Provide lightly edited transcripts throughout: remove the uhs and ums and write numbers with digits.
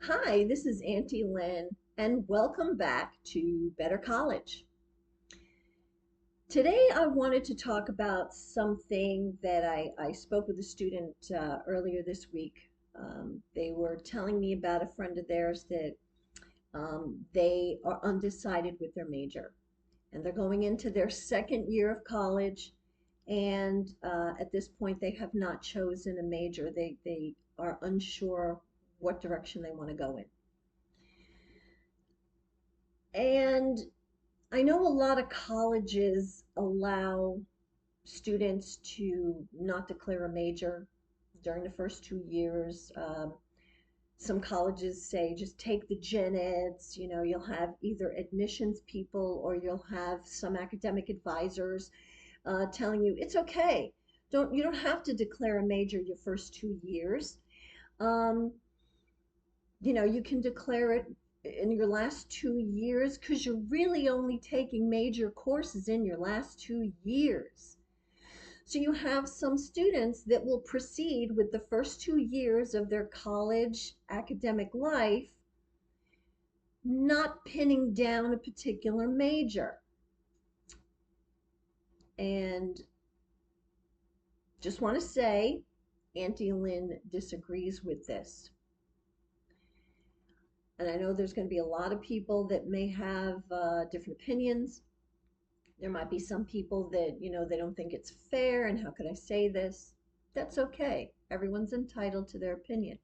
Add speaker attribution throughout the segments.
Speaker 1: Hi, this is Auntie Lynn, and welcome back to Better College. Today, I wanted to talk about something that I spoke with a student earlier this week. They were telling me about a friend of theirs that they are undecided with their major, and they're going into their second year of college. And at this point, they have not chosen a major. They are unsure what direction they want to go in. And I know a lot of colleges allow students to not declare a major during the first 2 years. Some colleges say just take the gen eds. You'll have either admissions people or you'll have some academic advisors telling you it's okay. You don't have to declare a major your first 2 years. Um, you can declare it in your last 2 years because you're really only taking major courses in your last 2 years. So you have some students that will proceed with the first 2 years of their college academic life, not pinning down a particular major. And just want to say, Auntie Lynn disagrees with this. And I know there's going to be a lot of people that may have different opinions. There might be some people that, they don't think it's fair, and how could I say this? That's okay. Everyone's entitled to their opinion.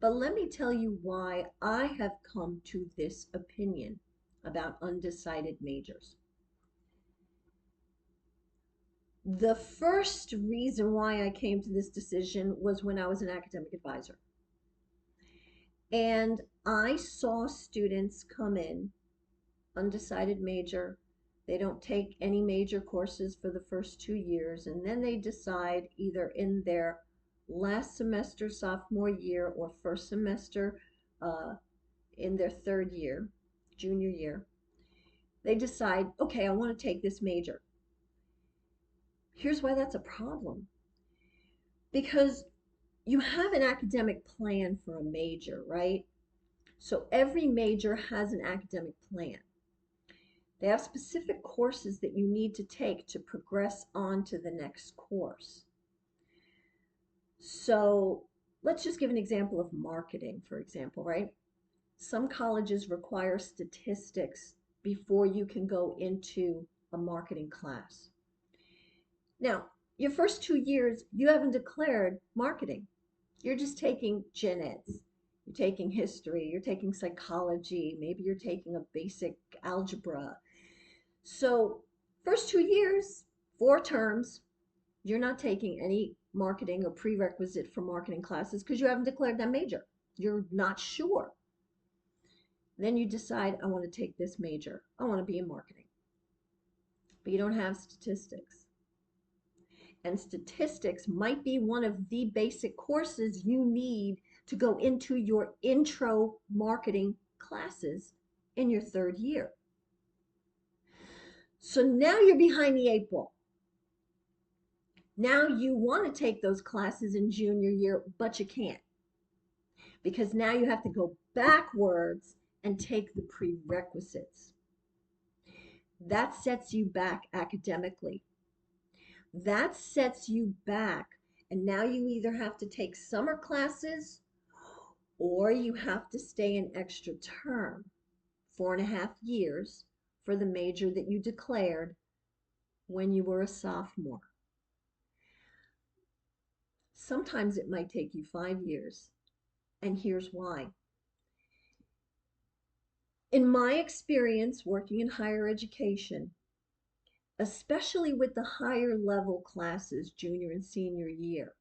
Speaker 1: But let me tell you why I have come to this opinion about undecided majors. The first reason why I came to this decision was when I was an academic advisor. And I saw students come in, undecided major. They don't take any major courses for the first 2 years, and then they decide either in their last semester, sophomore year, or first semester uh, in their third year, junior year, they decide, okay, I want to take this major. Here's why that's a problem. Because you have an academic plan for a major, right? So every major has an academic plan. They have specific courses that you need to take to progress on to the next course. So let's just give an example of marketing, for example, right? Some colleges require statistics before you can go into a marketing class. Now, your first 2 years, you haven't declared marketing. You're just taking gen eds. You're taking history, you're taking psychology, maybe you're taking a basic algebra. So, first 2 years, 4 terms, you're not taking any marketing or prerequisite for marketing classes because you haven't declared that major. You're not sure. Then you decide, I want to take this major. I want to be in marketing. But you don't have statistics. And statistics might be one of the basic courses you need to go into your intro marketing classes in your third year. So now you're behind the eight ball. Now you want to take those classes in junior year, but you can't because now you have to go backwards and take the prerequisites. That sets you back academically. That sets you back. And now you either have to take summer classes or you have to stay an extra term, 4.5 years, for the major that you declared when you were a sophomore. Sometimes it might take you 5 years, and here's why. In my experience working in higher education, especially with the higher level classes, junior and senior year,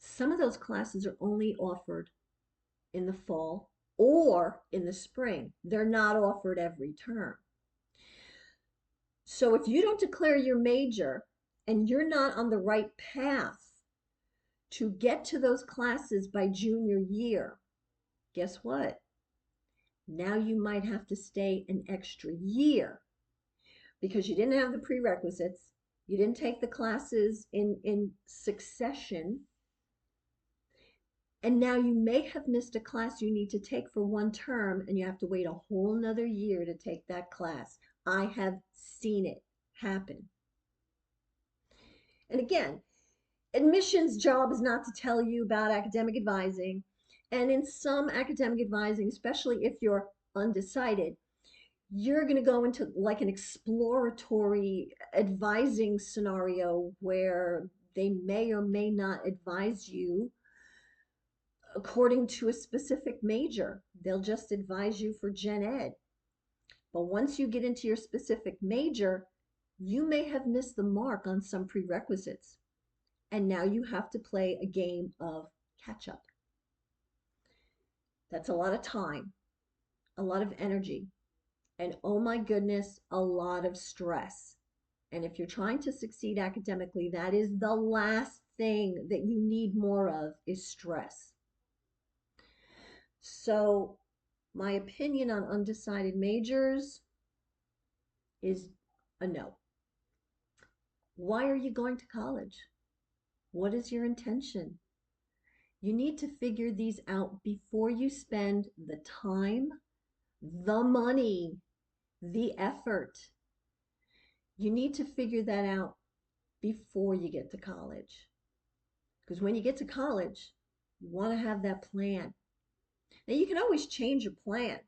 Speaker 1: some of those classes are only offered in the fall or in the spring. They're not offered every term. So if you don't declare your major and you're not on the right path to get to those classes by junior year, guess what? Now you might have to stay an extra year because you didn't have the prerequisites, you didn't take the classes in succession, And now you may have missed a class you need to take for one term, and you have to wait a whole nother year to take that class. I have seen it happen. And again, admissions job is not to tell you about academic advising. And in some academic advising, especially if you're undecided, you're going to go into like an exploratory advising scenario where they may or may not advise you according to a specific major. They'll just advise you for gen ed. But once you get into your specific major, you may have missed the mark on some prerequisites. And now you have to play a game of catch up. That's a lot of time, a lot of energy, and oh my goodness, a lot of stress. And if you're trying to succeed academically, that is the last thing that you need more of is stress. So my opinion on undecided majors is a no. Why are you going to college? What is your intention? You need to figure these out before you spend the time, the money, the effort. You need to figure that out before you get to college. Because when you get to college, you want to have that plan. Now, you can always change your plan.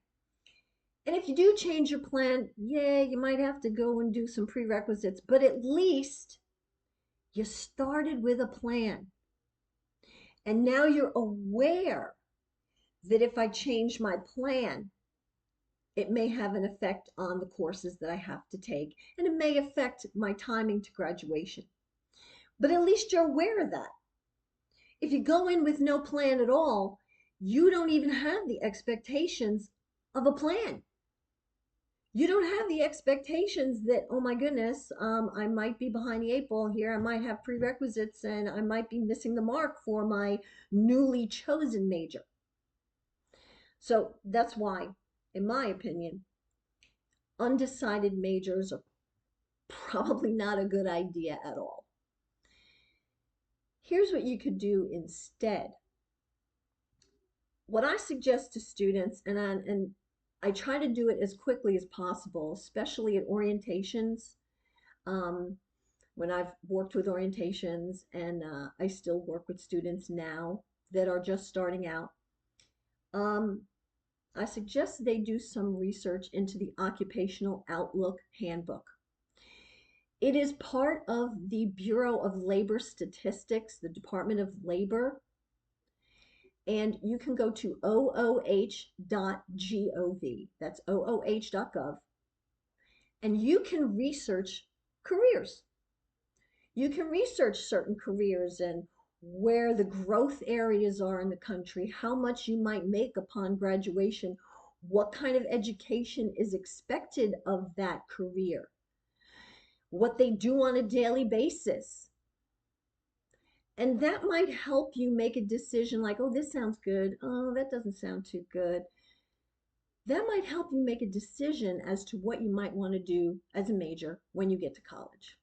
Speaker 1: And if you do change your plan, yeah, you might have to go and do some prerequisites, but at least you started with a plan. And now you're aware that if I change my plan, it may have an effect on the courses that I have to take, and it may affect my timing to graduation. But at least you're aware of that. If you go in with no plan at all, you don't even have the expectations of a plan. You don't have the expectations that, oh my goodness, I might be behind the eight ball here. I might have prerequisites and I might be missing the mark for my newly chosen major. So that's why, in my opinion, undecided majors are probably not a good idea at all. Here's what you could do instead. What I suggest to students, and I try to do it as quickly as possible, especially at orientations, um, when I've worked with orientations, and I still work with students now that are just starting out. I suggest they do some research into the Occupational Outlook Handbook. It is part of the Bureau of Labor Statistics, the Department of Labor, and you can go to ooh.gov. That's ooh.gov, and you can research careers. You can research certain careers and where the growth areas are in the country, how much you might make upon graduation, what kind of education is expected of that career, what they do on a daily basis. And that might help you make a decision like, oh, this sounds good. Oh, that doesn't sound too good. That might help you make a decision as to what you might want to do as a major when you get to college.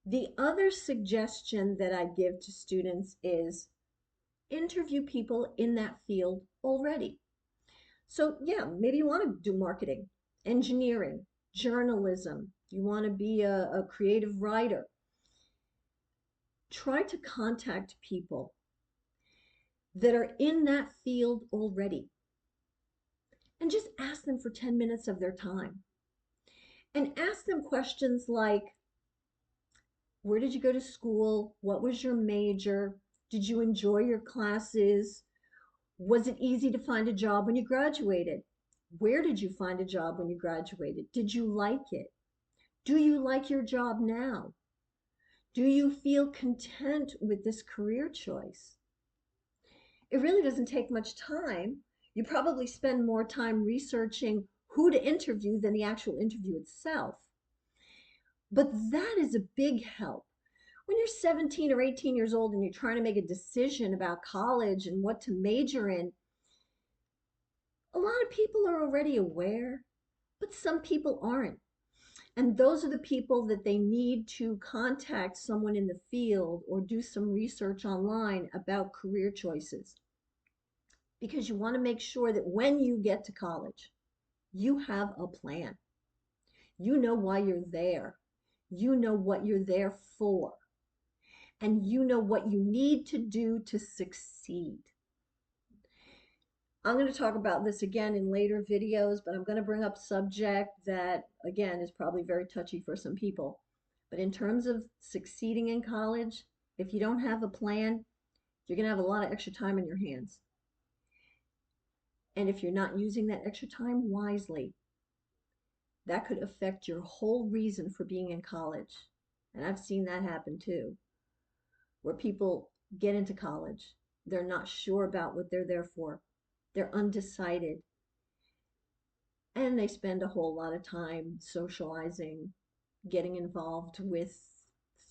Speaker 1: The other suggestion that I give to students is interview people in that field already. So, yeah, maybe you want to do marketing, engineering, journalism. You want to be a creative writer. Try to contact people that are in that field already and just ask them for 10 minutes of their time. And ask them questions like, where did you go to school? What was your major? Did you enjoy your classes? Was it easy to find a job when you graduated? Where did you find a job when you graduated? Did you like it? Do you like your job now? Do you feel content with this career choice? It really doesn't take much time. You probably spend more time researching who to interview than the actual interview itself. But that is a big help. When you're 17 or 18 years old and you're trying to make a decision about college and what to major in, a lot of people are already aware, but some people aren't. And those are the people that they need to contact someone in the field or do some research online about career choices. Because you want to make sure that when you get to college, you have a plan. You know why you're there. You know what you're there for. And you know what you need to do to succeed. I'm going to talk about this again in later videos, but I'm going to bring up subject that, again, is probably very touchy for some people. But in terms of succeeding in college, if you don't have a plan, you're going to have a lot of extra time in your hands. And if you're not using that extra time wisely, that could affect your whole reason for being in college. And I've seen that happen too, where people get into college, they're not sure about what they're there for, they're undecided, and they spend a whole lot of time socializing, getting involved with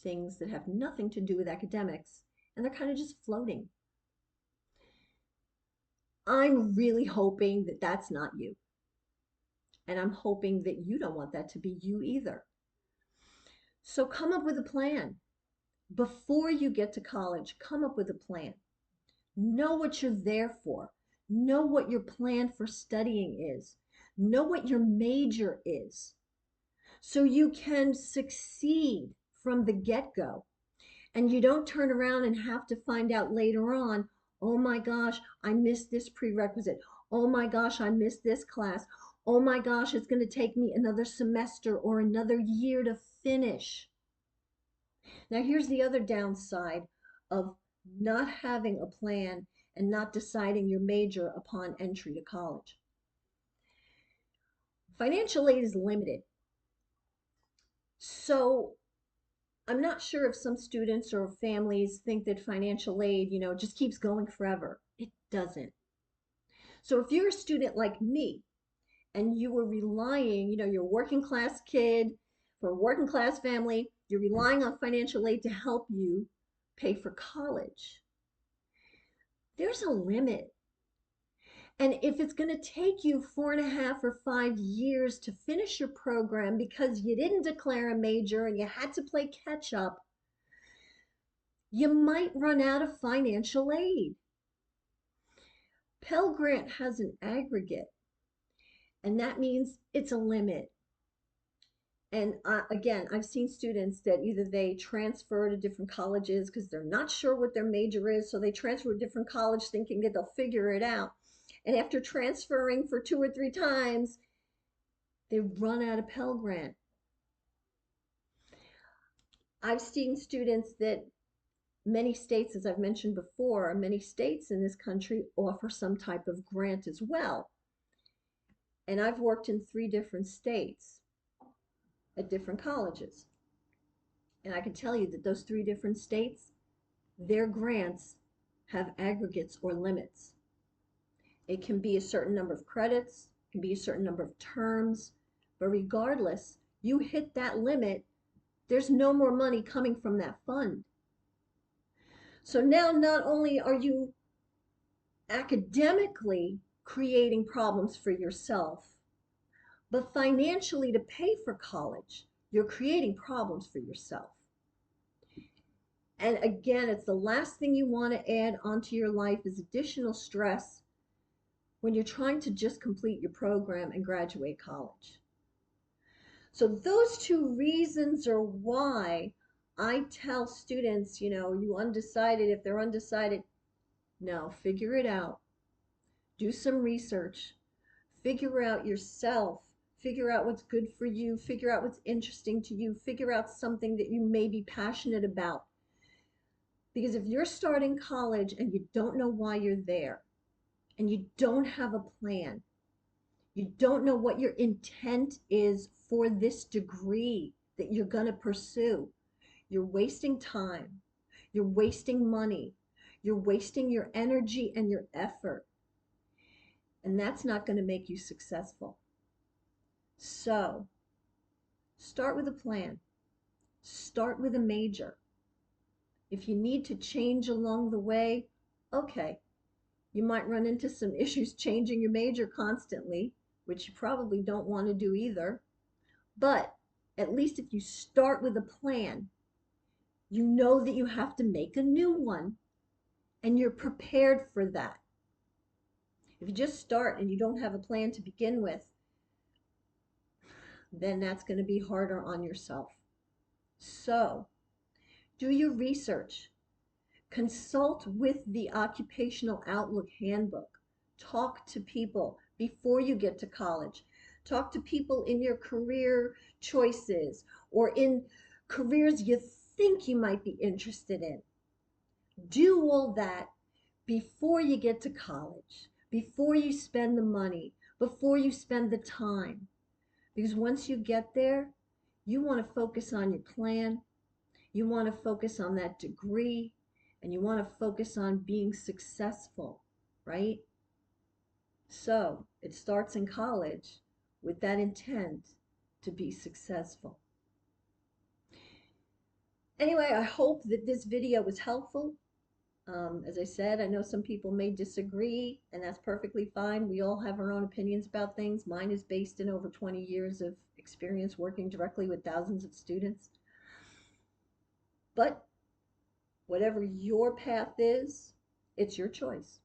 Speaker 1: things that have nothing to do with academics, and they're kind of just floating. I'm really hoping that that's not you. And I'm hoping that you don't want that to be you either. So come up with a plan. Before you get to college, come up with a plan. Know what you're there for. Know what your plan for studying is. Know what your major is. So you can succeed from the get-go. And you don't turn around and have to find out later on, oh my gosh, I missed this prerequisite. Oh my gosh, I missed this class. Oh my gosh, it's going to take me another semester or another year to finish. Now, here's the other downside of not having a plan and not deciding your major upon entry to college. Financial aid is limited. So I'm not sure if some students or families think that financial aid, just keeps going forever. It doesn't. So if you're a student like me and you were relying, you're a working class kid for a working class family, you're relying on financial aid to help you pay for college. There's a limit. And if it's going to take you 4.5 or 5 years to finish your program because you didn't declare a major and you had to play catch up, you might run out of financial aid. Pell Grant has an aggregate, and that means it's a limit. And again, I've seen students that either they transfer to different colleges because they're not sure what their major is, so they transfer to a different college thinking that they'll figure it out. And after transferring for 2 or 3 times, they run out of Pell Grant. I've seen students that many states, as I've mentioned before, many states in this country offer some type of grant as well. And I've worked in 3 different states at different colleges. And I can tell you that those 3 different states, their grants have aggregates or limits. It can be a certain number of credits, it can be a certain number of terms, but regardless, you hit that limit, there's no more money coming from that fund. So now not only are you academically creating problems for yourself, but financially to pay for college, you're creating problems for yourself. And again, it's the last thing you want to add onto your life is additional stress when you're trying to just complete your program and graduate college. So those 2 reasons are why I tell students, you undecided, if they're undecided, no, figure it out. Do some research. Figure out yourself. Figure out what's good for you. Figure out what's interesting to you. Figure out something that you may be passionate about. Because if you're starting college and you don't know why you're there, and you don't have a plan, you don't know what your intent is for this degree that you're going to pursue, you're wasting time, you're wasting money, you're wasting your energy and your effort. And that's not going to make you successful. So, start with a plan. Start with a major. If you need to change along the way, okay. You might run into some issues changing your major constantly, which you probably don't want to do either. But At least if you start with a plan, you know that you have to make a new one and you're prepared for that. If you just start and you don't have a plan to begin with, then that's going to be harder on yourself. So, do your research. Consult with the Occupational Outlook Handbook. Talk to people before you get to college. Talk to people in your career choices or in careers you think you might be interested in. Do all that before you get to college, before you spend the money, before you spend the time. Because once you get there, you want to focus on your plan, you want to focus on that degree, and you want to focus on being successful, right? So it starts in college with that intent to be successful. Anyway, I hope that this video was helpful. As I said, I know some people may disagree, and that's perfectly fine. We all have our own opinions about things. Mine is based in over 20 years of experience working directly with thousands of students. But whatever your path is, it's your choice.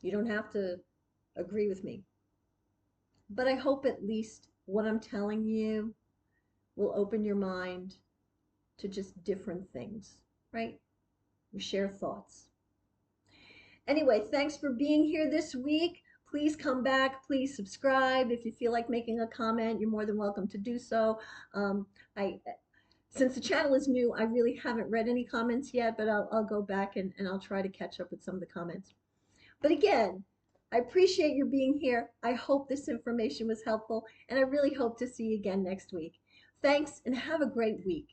Speaker 1: You don't have to agree with me. But I hope at least what I'm telling you will open your mind to just different things, right? We share thoughts. Anyway, thanks for being here this week. Please come back. Please subscribe. If you feel like making a comment, you're more than welcome to do so. Um, I, since the channel is new, I really haven't read any comments yet, but I'll go back and I'll try to catch up with some of the comments. But again, I appreciate your being here. I hope this information was helpful, and I really hope to see you again next week. Thanks, and have a great week.